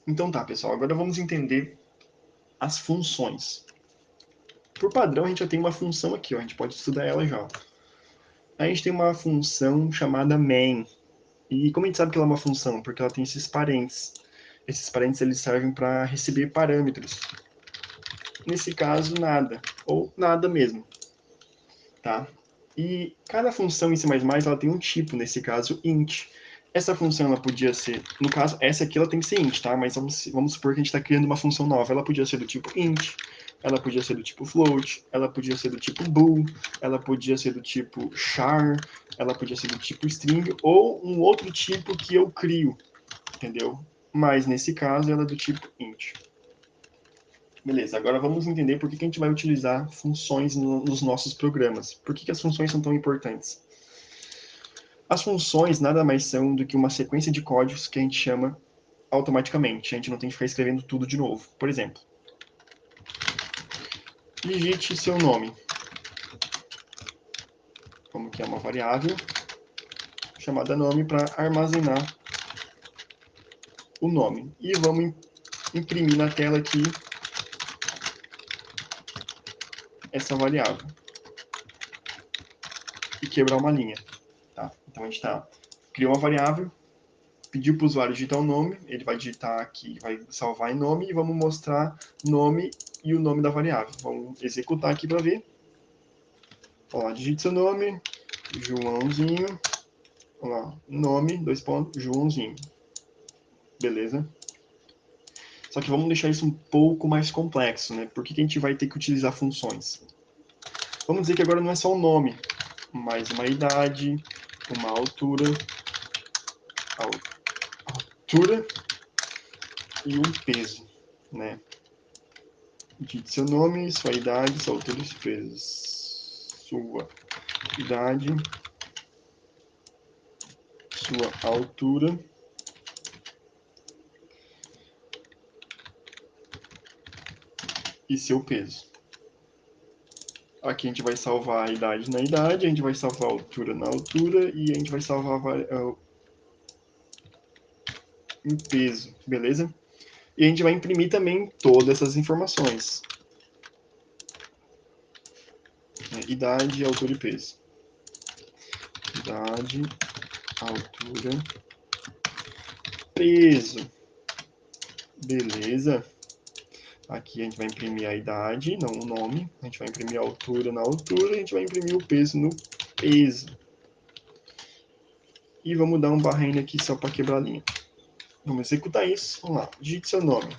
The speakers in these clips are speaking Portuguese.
Então tá, pessoal, agora vamos entender as funções. Por padrão, a gente já tem uma função aqui, ó, a gente pode estudar ela já. A gente tem uma função chamada main. E como a gente sabe que ela é uma função? Porque ela tem esses parentes. Esses parentes eles servem para receber parâmetros. Nesse caso, nada. Ou nada mesmo. Tá? E cada função em C++ ela tem um tipo, nesse caso, int. Essa função ela podia ser, no caso, essa aqui ela tem que ser int, tá? Mas vamos supor que a gente está criando uma função nova. Ela podia ser do tipo int, ela podia ser do tipo float, ela podia ser do tipo bool, ela podia ser do tipo char, ela podia ser do tipo string, ou um outro tipo que eu crio, entendeu? Mas nesse caso ela é do tipo int. Beleza, agora vamos entender por que a gente vai utilizar funções nos nossos programas. Por que as funções são tão importantes? As funções nada mais são do que uma sequência de códigos que a gente chama automaticamente. A gente não tem que ficar escrevendo tudo de novo. Por exemplo, digite seu nome. Como que é uma variável chamada nome para armazenar o nome. E vamos imprimir na tela aqui essa variável. E quebrar uma linha. Tá? Então a gente criou uma variável, pediu para o usuário digitar o nome, ele vai digitar aqui, vai salvar em nome e vamos mostrar nome e o nome da variável. Vamos executar aqui para ver. Ó, digite seu nome, Joãozinho. Olha lá, nome, dois pontos, Joãozinho. Beleza? Só que vamos deixar isso um pouco mais complexo, né? Por que a gente vai ter que utilizar funções? Vamos dizer que agora não é só o nome, mas uma idade, uma altura e um peso, né? Digite seu nome, sua idade, sua altura e seu peso. Sua idade, sua altura e seu peso. Aqui a gente vai salvar a idade na idade, a gente vai salvar a altura na altura e a gente vai salvar em peso, beleza? E a gente vai imprimir também todas essas informações. Idade, altura e peso. Idade, altura, peso. Beleza? Aqui a gente vai imprimir a idade, não o nome. A gente vai imprimir a altura na altura, a gente vai imprimir o peso no peso. E vamos dar um barrinho aqui só para quebrar a linha. Vamos executar isso. Vamos lá. Digite seu nome.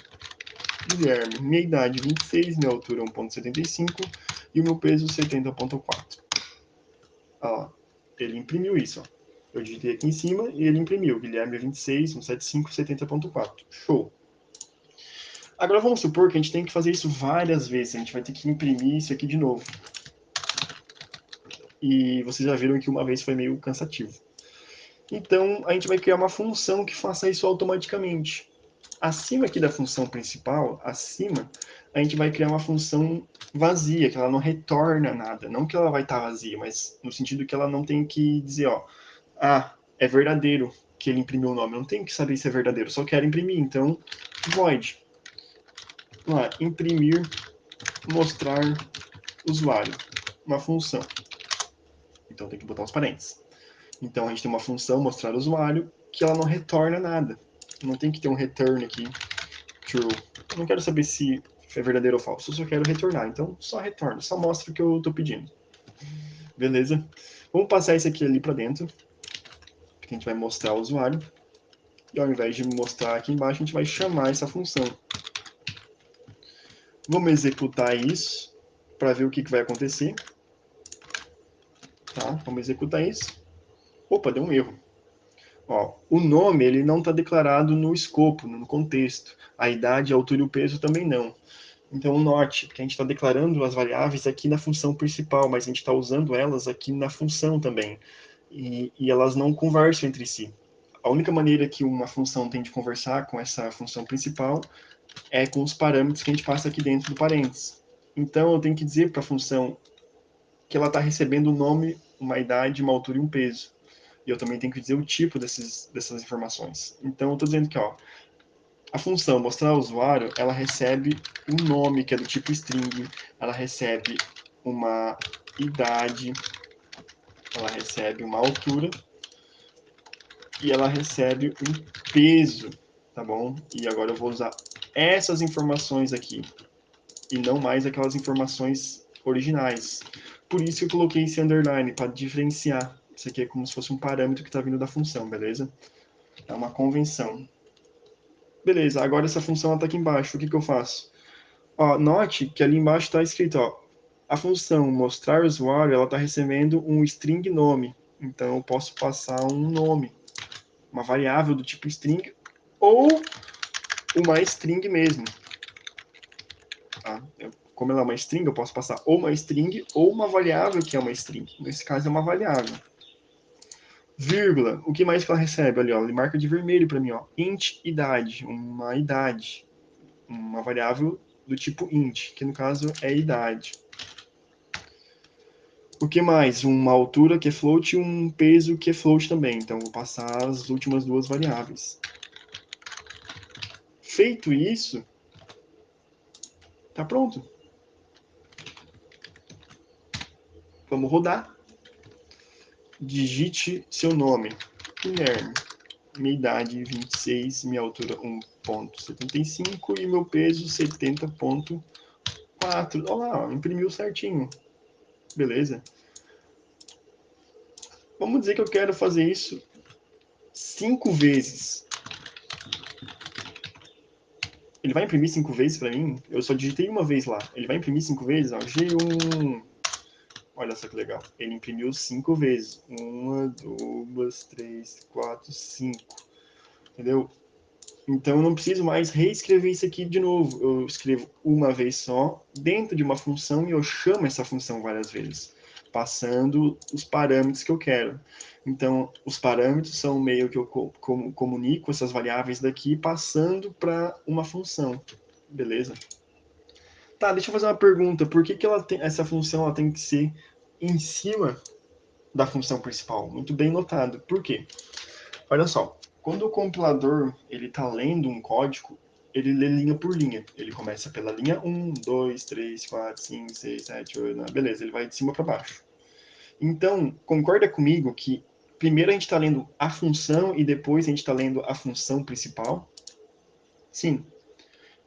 Guilherme. Minha idade 26, minha altura 1,75 e o meu peso 70,4. Ó, ele imprimiu isso. Ó. Eu digitei aqui em cima e ele imprimiu. Guilherme 26, 175, 70,4. Show. Agora vamos supor que a gente tem que fazer isso várias vezes. A gente vai ter que imprimir isso aqui de novo. E vocês já viram que uma vez foi meio cansativo. Então, a gente vai criar uma função que faça isso automaticamente. Acima aqui da função principal, acima, a gente vai criar uma função vazia, que ela não retorna nada. Não que ela vai estar vazia, mas no sentido que ela não tem que dizer, ó, ah, é verdadeiro que ele imprimiu o nome. Eu não tem que saber se é verdadeiro, só quero imprimir. Então, void. Vamos lá, imprimir, mostrar usuário. Uma função. Então tem que botar os parênteses. Então a gente tem uma função mostrar usuário que ela não retorna nada. Não tem que ter um return aqui, true. Eu não quero saber se é verdadeiro ou falso, eu só quero retornar. Então só retorna, só mostra o que eu estou pedindo. Beleza? Vamos passar isso aqui ali para dentro, que a gente vai mostrar o usuário. E ao invés de mostrar aqui embaixo, a gente vai chamar essa função. Vamos executar isso para ver o que vai acontecer. Tá? Vamos executar isso. Opa, deu um erro. Ó, o nome ele não está declarado no escopo, no contexto. A idade, a altura e o peso também não. Então, note que a gente está declarando as variáveis aqui na função principal, mas a gente está usando elas aqui na função também. E elas não conversam entre si. A única maneira que uma função tem de conversar com essa função principal é com os parâmetros que a gente passa aqui dentro do parênteses. Então, eu tenho que dizer para a função que ela está recebendo um nome, uma idade, uma altura e um peso. E eu também tenho que dizer o tipo dessas informações. Então, eu estou dizendo que, ó, A função mostrar ao usuário, ela recebe um nome que é do tipo string, ela recebe uma idade, ela recebe uma altura e ela recebe um peso, tá bom? E agora eu vou usar essas informações aqui e não mais aquelas informações originais. Por isso que eu coloquei esse underline, para diferenciar. Isso aqui é como se fosse um parâmetro que está vindo da função, beleza? É uma convenção. Beleza, agora essa função está aqui embaixo. O que, que eu faço? Ó, note que ali embaixo está escrito, ó, a função mostrar usuário, ela está recebendo um string nome. Então eu posso passar um nome, uma variável do tipo string ou uma string mesmo. Tá? Como ela é uma string, eu posso passar ou uma string ou uma variável que é uma string. Nesse caso é uma variável. Vírgula, o que mais que ela recebe ali? Ó? Ele marca de vermelho para mim, ó. Int idade, uma idade, uma variável do tipo int, que no caso é idade. O que mais? Uma altura que é float e um peso que é float também. Então, vou passar as últimas duas variáveis. Feito isso, tá pronto. Vamos rodar. Digite seu nome. Guilherme. Minha idade 26, minha altura 1,75 e meu peso 70,4. Olha lá, imprimiu certinho. Beleza. Vamos dizer que eu quero fazer isso 5 vezes. Ele vai imprimir 5 vezes para mim? Eu só digitei uma vez lá. Ele vai imprimir 5 vezes? Ó, G1. Olha só que legal. Ele imprimiu 5 vezes. 1, 2, 3, 4, 5. Entendeu? Então eu não preciso mais reescrever isso aqui de novo. Eu escrevo uma vez só dentro de uma função e eu chamo essa função várias vezes, passando os parâmetros que eu quero. Então, os parâmetros são o meio que eu comunico essas variáveis daqui, passando para uma função. Beleza? Tá, deixa eu fazer uma pergunta. Por que, que essa função ela tem que ser em cima da função principal? Muito bem notado. Por quê? Olha só, quando o compilador ele está lendo um código, ele lê linha por linha. Ele começa pela linha 1, 2, 3, 4, 5, 6, 7, 8, 9, beleza, ele vai de cima para baixo. Então, concorda comigo que primeiro a gente está lendo a função e depois a gente está lendo a função principal? Sim.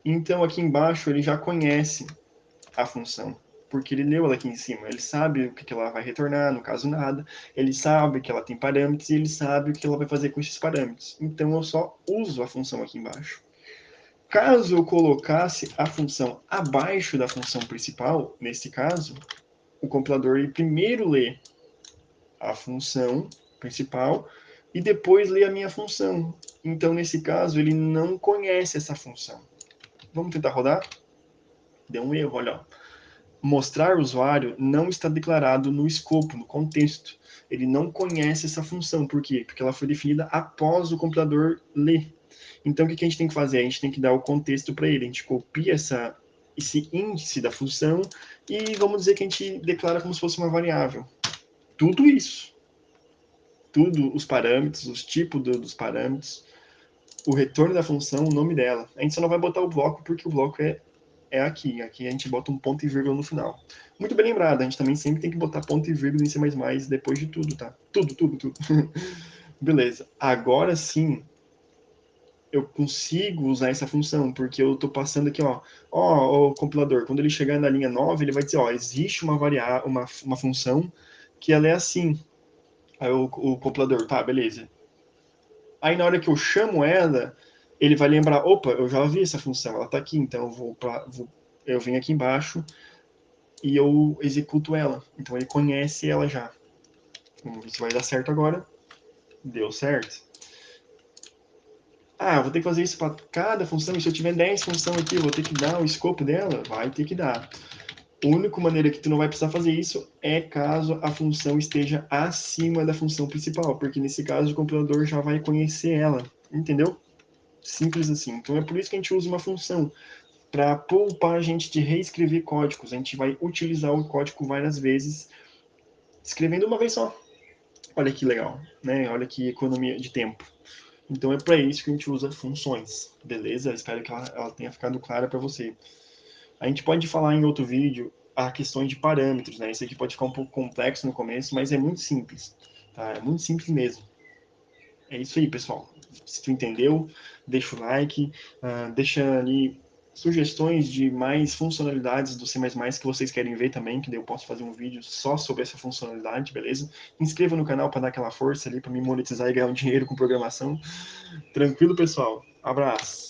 Então, aqui embaixo ele já conhece a função, porque ele leu ela aqui em cima. Ele sabe o que ela vai retornar, no caso nada. Ele sabe que ela tem parâmetros e ele sabe o que ela vai fazer com esses parâmetros. Então eu só uso a função aqui embaixo. Caso eu colocasse a função abaixo da função principal, nesse caso, o compilador ele primeiro lê a função principal e depois lê a minha função. Então, nesse caso, ele não conhece essa função. Vamos tentar rodar? Deu um erro, olha. Mostrar usuário não está declarado no escopo, no contexto. Ele não conhece essa função. Por quê? Porque ela foi definida após o compilador ler. Então, o que a gente tem que fazer? A gente tem que dar o contexto para ele. A gente copia esse índice da função e vamos dizer que a gente declara como se fosse uma variável. Tudo isso. Tudo, os parâmetros, os tipos dos parâmetros, o retorno da função, o nome dela. A gente só não vai botar o bloco porque o bloco é aqui. Aqui a gente bota um ponto e vírgula no final. Muito bem lembrado, a gente também sempre tem que botar ponto e vírgula em C++ depois de tudo, tá? Tudo, tudo, tudo. Beleza. Agora sim, eu consigo usar essa função, porque eu estou passando aqui, ó, o compilador, quando ele chegar na linha 9, ele vai dizer, ó, existe uma variável, uma função que ela é assim. Aí o compilador, tá, beleza. Aí na hora que eu chamo ela, ele vai lembrar, opa, eu já vi essa função, ela está aqui, então eu venho aqui embaixo e eu executo ela. Então ele conhece ela já. Vamos ver se vai dar certo agora. Deu certo. Ah, vou ter que fazer isso para cada função. E se eu tiver 10 funções aqui, eu vou ter que dar o escopo dela? Vai ter que dar. A única maneira que tu não vai precisar fazer isso é caso a função esteja acima da função principal, porque nesse caso o compilador já vai conhecer ela. Entendeu? Simples assim. Então é por isso que a gente usa uma função, para poupar a gente de reescrever códigos. A gente vai utilizar o código várias vezes, escrevendo uma vez só. Olha que legal, né? Olha que economia de tempo. Então é para isso que a gente usa funções, beleza? Espero que ela tenha ficado clara para você. A gente pode falar em outro vídeo a questões de parâmetros, né? Isso aqui pode ficar um pouco complexo no começo, mas é muito simples, tá? É muito simples mesmo. É isso aí, pessoal. Se tu entendeu, deixa o like, deixa ali sugestões de mais funcionalidades do C++ que vocês querem ver também, que daí eu posso fazer um vídeo só sobre essa funcionalidade, beleza? Inscreva no canal para dar aquela força ali, para me monetizar e ganhar um dinheiro com programação. Tranquilo, pessoal? Abraço!